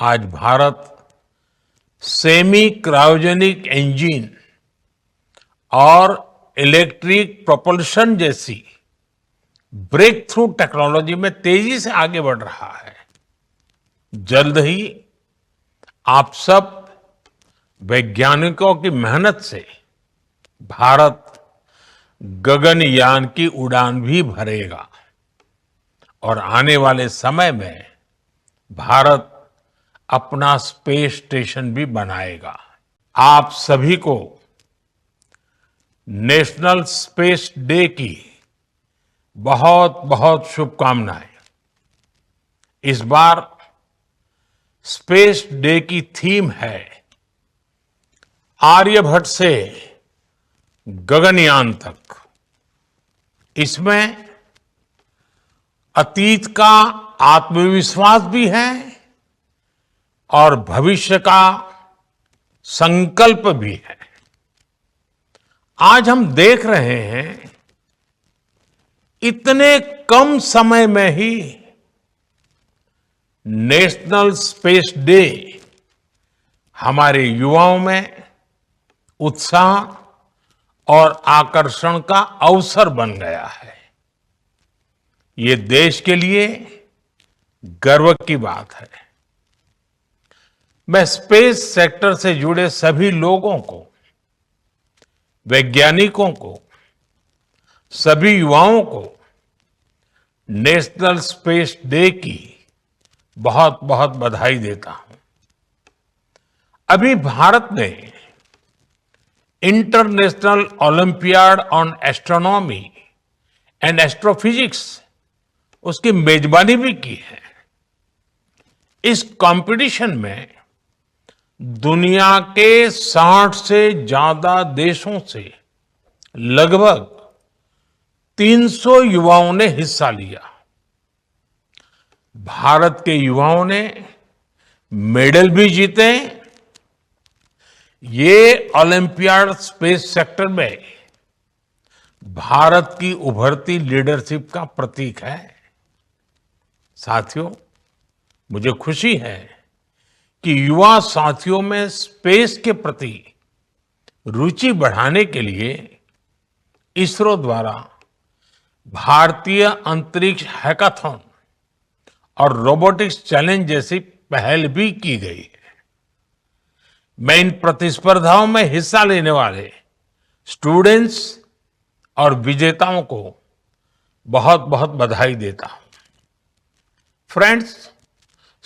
आज Bharat semi cryogenic engine और electric propulsion जैसी ब्रेक थ्रू टेक्नोलॉजी में तेजी से आगे बढ़ रहा है। जल्द ही आप सब वैज्ञानिकों की मेहनत से भारत गगनयान की उड़ान भी भरेगा और आने वाले समय में भारत अपना स्पेस स्टेशन भी बनाएगा। आप सभी को नेशनल स्पेस डे की बहुत बहुत शुभकामनाएं। इस बार स्पेस डे की थीम है आर्यभट्ट से गगनयान तक। इसमें अतीत का आत्मविश्वास भी है और भविष्य का संकल्प भी है। आज हम देख रहे हैं इतने कम समय में ही नेशनल स्पेस डे हमारे युवाओं में उत्साह और आकर्षण का अवसर बन गया है। ये देश के लिए गर्व की बात है। मैं स्पेस सेक्टर से जुड़े सभी लोगों को, वैज्ञानिकों को, सभी युवाओं को नेशनल स्पेस डे की बहुत बहुत बधाई देता हूं। अभी भारत ने international olympiad on astronomy and astrophysics उसकी मेजबानी भी की है। इस कंपटीशन में दुनिया के 60 से ज्यादा देशों से लगभग 300 युवाओं ने हिस्सा लिया। भारत के युवाओं ने मेडल भी जीते। ये ओलंपियाड स्पेस सेक्टर में भारत की उभरती लीडरशिप का प्रतीक है। साथियों, मुझे खुशी है कि युवा साथियों में स्पेस के प्रति रुचि बढ़ाने के लिए इसरो द्वारा भारतीय अंतरिक्ष हैकाथॉन और रोबोटिक्स चैलेंज जैसी पहल भी की गई है। मैं इन प्रतिस्पर्धाओं में हिस्सा लेने वाले स्टूडेंट्स और विजेताओं को बहुत बहुत बधाई देता हूं। फ्रेंड्स,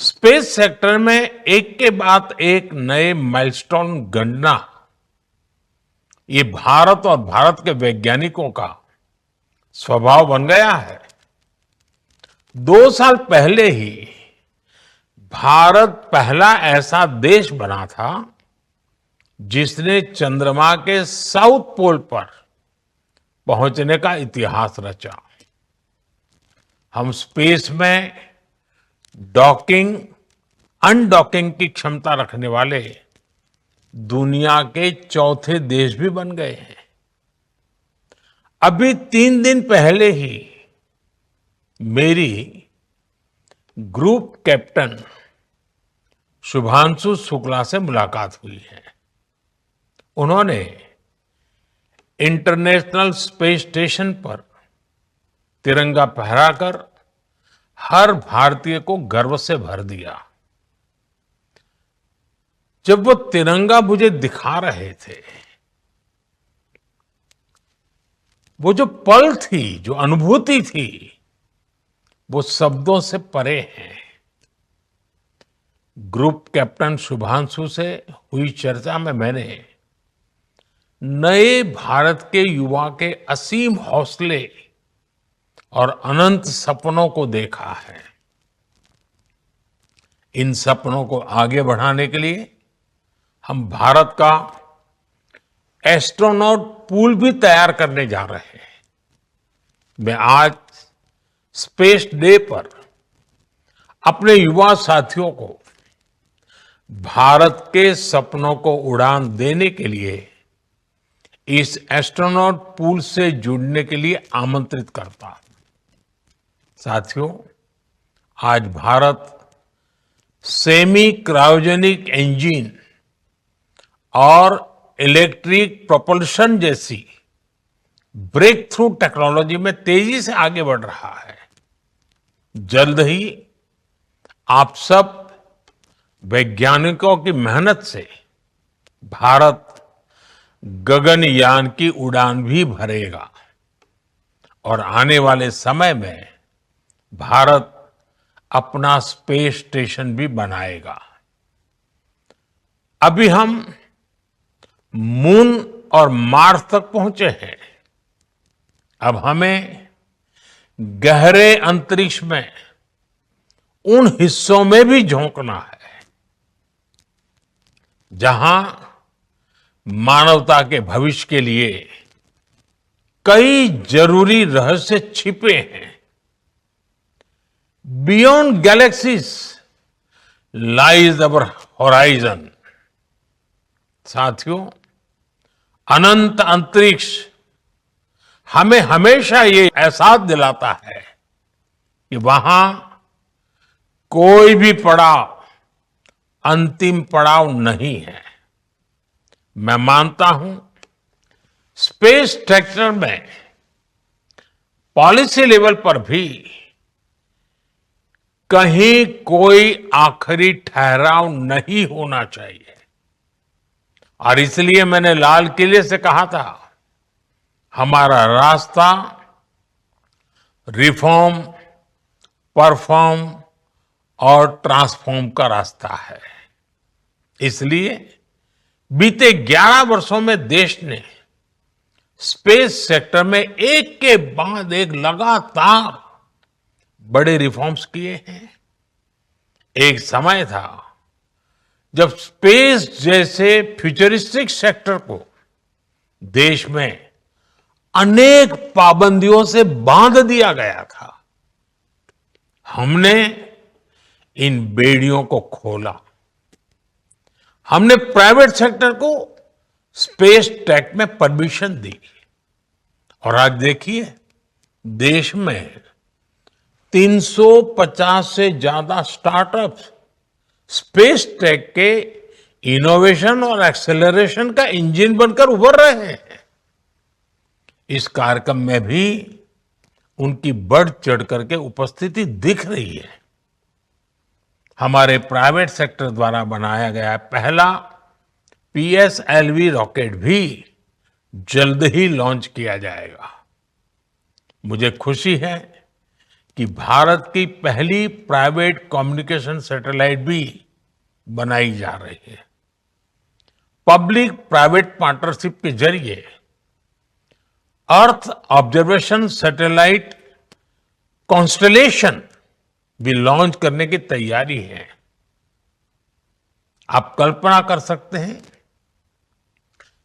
स्पेस सेक्टर में एक के बाद एक नए माइलस्टोन गणना, ये भारत और भारत के वैज्ञानिकों का स्वभाव बन गया है। 2 साल पहले ही भारत पहला ऐसा देश बना था जिसने चंद्रमा के साउथ पोल पर पहुंचने का इतिहास रचा। हम स्पेस में डॉकिंग, अनडॉकिंग की क्षमता रखने वाले दुनिया के चौथे देश भी बन गए हैं। अभी 3 दिन पहले ही मेरी ग्रुप कैप्टन शुभांशु शुक्ला से मुलाकात हुई है। उन्होंने इंटरनेशनल स्पेस स्टेशन पर तिरंगा फहराकर हर भारतीय को गर्व से भर दिया। जब वो तिरंगा मुझे दिखा रहे थे, वो जो पल थी, जो अनुभूति थी, वो शब्दों से परे है। ग्रुप कैप्टन शुभांशु से हुई चर्चा में मैंने नए भारत के युवा के असीम हौसले और अनंत सपनों को देखा है। इन सपनों को आगे बढ़ाने के लिए हम भारत का एस्ट्रोनॉट पूल भी तैयार करने जा रहे हैं। मैं आज स्पेस डे पर अपने युवा साथियों को भारत के सपनों को उड़ान देने के लिए इस एस्ट्रोनॉट पूल से जुड़ने के लिए आमंत्रित करता हूं। साथियों, आज भारत सेमी क्रायोजेनिक इंजन और इलेक्ट्रिक प्रोपल्शन जैसी ब्रेक थ्रू टेक्नोलॉजी में तेजी से आगे बढ़ रहा है। जल्द ही आप सब वैज्ञानिकों की मेहनत से भारत गगनयान की उड़ान भी भरेगा और आने वाले समय में भारत अपना स्पेस स्टेशन भी बनाएगा। अभी हम मून और मार्स तक पहुंचे हैं। अब हमें गहरे अंतरिक्ष में उन हिस्सों में भी झोंकना है जहां मानवता के भविष्य के लिए कई जरूरी रहस्य छिपे हैं। बियॉन्ड गैलेक्सीज लाइज अवर होराइजन। साथियों, अनंत अंतरिक्ष हमें हमेशा ये एहसास दिलाता है कि वहां कोई भी पड़ाव अंतिम पड़ाव नहीं है। मैं मानता हूं स्पेस सेक्टर में पॉलिसी लेवल पर भी कहीं कोई आखिरी ठहराव नहीं होना चाहिए और इसलिए मैंने लाल किले से कहा था, हमारा रास्ता रिफॉर्म, परफॉर्म और ट्रांसफॉर्म का रास्ता है। इसलिए बीते 11 वर्षों में देश ने स्पेस सेक्टर में एक के बाद एक लगातार बड़े रिफॉर्म्स किए हैं। एक समय था जब स्पेस जैसे फ्यूचरिस्टिक सेक्टर को देश में अनेक पाबंदियों से बांध दिया गया था। हमने इन बेड़ियों को खोला। हमने प्राइवेट सेक्टर को स्पेस टेक में परमिशन दी और आज देखिए देश में 350 से ज्यादा स्टार्टअप्स स्पेस टेक के इनोवेशन और एक्सेलरेशन का इंजन बनकर उभर रहे हैं। इस कार्यक्रम में भी उनकी बढ़ चढ़ करके उपस्थिति दिख रही है। हमारे प्राइवेट सेक्टर द्वारा बनाया गया पहला पीएसएलवी रॉकेट भी जल्द ही लॉन्च किया जाएगा। मुझे खुशी है कि भारत की पहली प्राइवेट कम्युनिकेशन सैटेलाइट भी बनाई जा रही है। पब्लिक प्राइवेट पार्टनरशिप के जरिए अर्थ ऑब्जर्वेशन सैटेलाइट कॉन्स्टलेशन भी लॉन्च करने की तैयारी है। आप कल्पना कर सकते हैं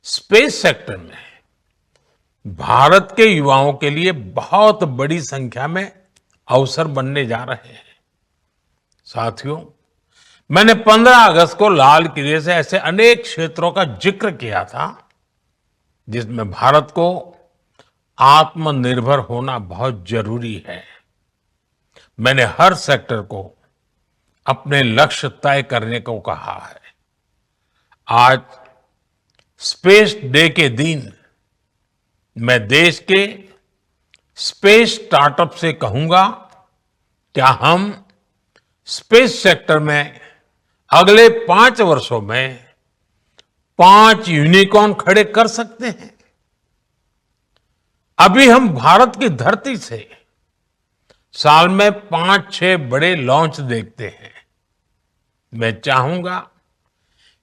स्पेस सेक्टर में भारत के युवाओं के लिए बहुत बड़ी संख्या में अवसर बनने जा रहे हैं। साथियों, मैंने 15 अगस्त को लाल किले से ऐसे अनेक क्षेत्रों का जिक्र किया था जिसमें भारत को आत्मनिर्भर होना बहुत जरूरी है। मैंने हर सेक्टर को अपने लक्ष्य तय करने को कहा है। आज स्पेस डे के दिन मैं देश के स्पेस स्टार्टअप से कहूंगा, क्या हम स्पेस सेक्टर में अगले 5 वर्षों में 5 यूनिकॉर्न खड़े कर सकते हैं? अभी हम भारत की धरती से साल में 5-6 बड़े लॉन्च देखते हैं। मैं चाहूंगा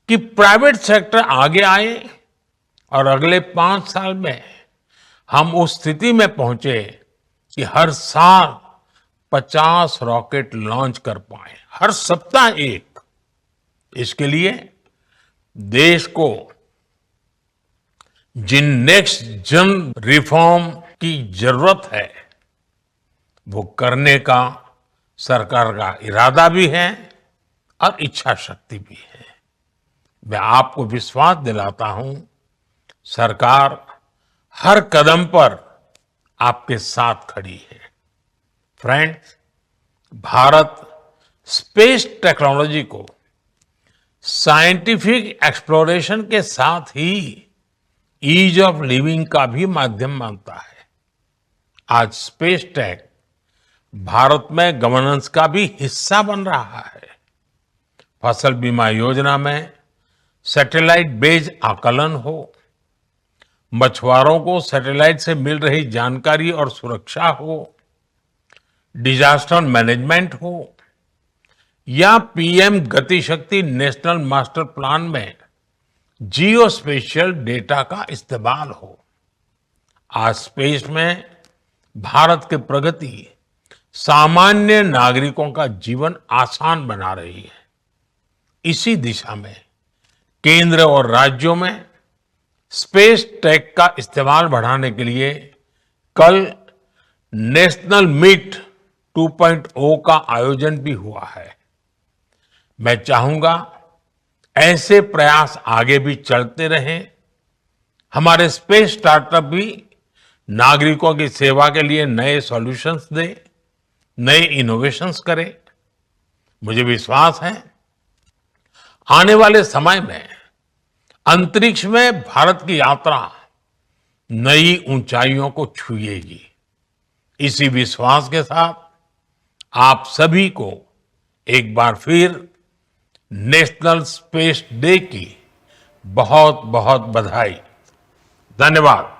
कि प्राइवेट सेक्टर आगे आए और अगले 5 साल में हम उस स्थिति में पहुंचे कि हर साल 50 रॉकेट लॉन्च कर पाए, हर सप्ताह एक। इसके लिए देश को जिन नेक्स्ट जन रिफॉर्म की जरूरत है वो करने का सरकार का इरादा भी है और इच्छा शक्ति भी है। मैं आपको विश्वास दिलाता हूं, सरकार हर कदम पर आपके साथ खड़ी है। फ्रेंड्स, भारत स्पेस टेक्नोलॉजी को साइंटिफिक एक्सप्लोरेशन के साथ ही ईज ऑफ लिविंग का भी माध्यम मानता है। आज स्पेस टेक भारत में गवर्नेंस का भी हिस्सा बन रहा है। फसल बीमा योजना में सैटेलाइट बेस्ड आकलन हो, मछुआरों को सैटेलाइट से मिल रही जानकारी और सुरक्षा हो, डिजास्टर मैनेजमेंट हो, या पीएम गति शक्ति नेशनल मास्टर प्लान में जियो स्पेशियल डेटा का इस्तेमाल हो। आज स्पेस में भारत की प्रगति सामान्य नागरिकों का जीवन आसान बना रही है। इसी दिशा में केंद्र और राज्यों में स्पेस टेक का इस्तेमाल बढ़ाने के लिए कल नेशनल मीट 2.0 का आयोजन भी हुआ है। मैं चाहूंगा ऐसे प्रयास आगे भी चलते रहें। हमारे स्पेस स्टार्टअप भी नागरिकों की सेवा के लिए नए सॉल्यूशंस दें, नए इनोवेशंस करें। मुझे विश्वास है आने वाले समय में अंतरिक्ष में भारत की यात्रा नई ऊंचाइयों को छुएगी। इसी विश्वास के साथ आप सभी को एक बार फिर नेशनल स्पेस डे की बहुत बहुत बधाई। धन्यवाद।